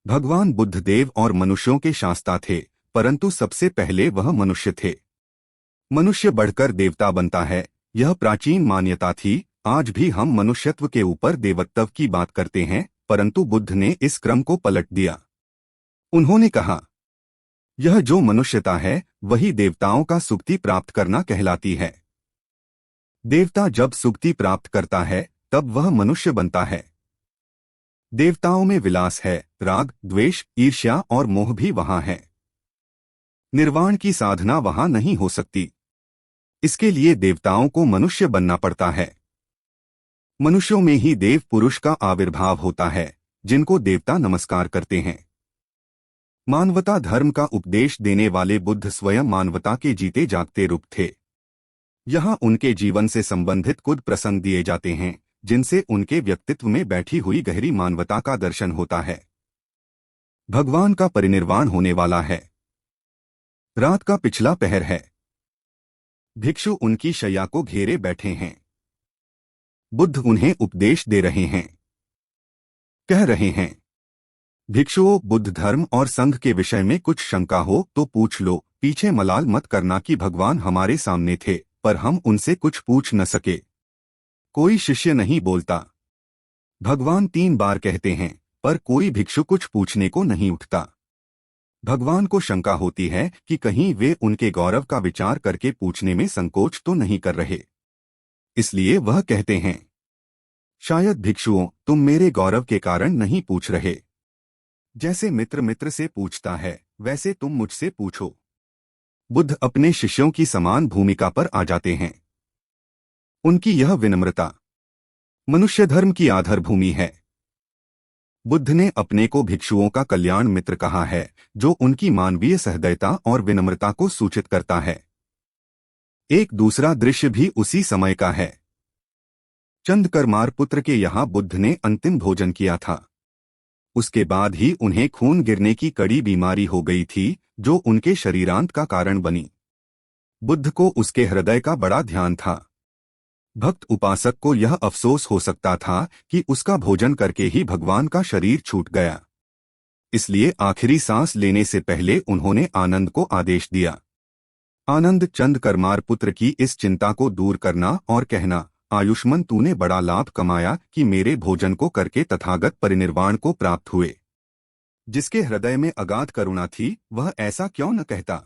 भगवान बुद्ध देव और मनुष्यों के शास्ता थे, परंतु सबसे पहले वह मनुष्य थे। मनुष्य बढ़कर देवता बनता है, यह प्राचीन मान्यता थी। आज भी हम मनुष्यत्व के ऊपर देवत्व की बात करते हैं, परंतु बुद्ध ने इस क्रम को पलट दिया। उन्होंने कहा, यह जो मनुष्यता है वही देवताओं का सुक्ति प्राप्त करना कहलाती है। देवता जब सुक्ति प्राप्त करता है तब वह मनुष्य बनता है। देवताओं में विलास है, राग, द्वेष, ईर्ष्या और मोह भी वहां है। निर्वाण की साधना वहां नहीं हो सकती। इसके लिए देवताओं को मनुष्य बनना पड़ता है। मनुष्यों में ही देव पुरुष का आविर्भाव होता है, जिनको देवता नमस्कार करते हैं। मानवता धर्म का उपदेश देने वाले बुद्ध स्वयं मानवता के जीते जागते रूप थे। यहाँ उनके जीवन से संबंधित कुछ प्रसंग दिए जाते हैं, जिनसे उनके व्यक्तित्व में बैठी हुई गहरी मानवता का दर्शन होता है। भगवान का परिनिर्वाण होने वाला है। रात का पिछला पहर है। भिक्षु उनकी शैया को घेरे बैठे हैं। बुद्ध उन्हें उपदेश दे रहे हैं। कह रहे हैं, भिक्षुओं, बुद्ध धर्म और संघ के विषय में कुछ शंका हो तो पूछ लो। पीछे मलाल मत करना कि भगवान हमारे सामने थे, पर हम उनसे कुछ पूछ न सके। कोई शिष्य नहीं बोलता। भगवान 3 बार कहते हैं, पर कोई भिक्षु कुछ पूछने को नहीं उठता। भगवान को शंका होती है कि कहीं वे उनके गौरव का विचार करके पूछने में संकोच तो नहीं कर रहे। इसलिए वह कहते हैं, शायद भिक्षुओं, तुम मेरे गौरव के कारण नहीं पूछ रहे। जैसे मित्र मित्र से पूछता है, वैसे तुम मुझसे पूछो। बुद्ध अपने शिष्यों की समान भूमिका पर आ जाते हैं। उनकी यह विनम्रता मनुष्य धर्म की आधारभूमि है। बुद्ध ने अपने को भिक्षुओं का कल्याण मित्र कहा है, जो उनकी मानवीय सहृदयता और विनम्रता को सूचित करता है। एक दूसरा दृश्य भी उसी समय का है। चंद्रकर्मार पुत्र के यहाँ बुद्ध ने अंतिम भोजन किया था। उसके बाद ही उन्हें खून गिरने की कड़ी बीमारी हो गई थी, जो उनके शरीरांत का कारण बनी। बुद्ध को उसके हृदय का बड़ा ध्यान था। भक्त उपासक को यह अफसोस हो सकता था कि उसका भोजन करके ही भगवान का शरीर छूट गया। इसलिए आखिरी सांस लेने से पहले उन्होंने आनंद को आदेश दिया। आनंद चंद्रकर्मार पुत्र की इस चिंता को दूर करना और कहना, आयुष्मान, तूने बड़ा लाभ कमाया कि मेरे भोजन को करके तथागत परिनिर्वाण को प्राप्त हुए। जिसके हृदय में अगाध करुणा थी, वह ऐसा क्यों न कहता।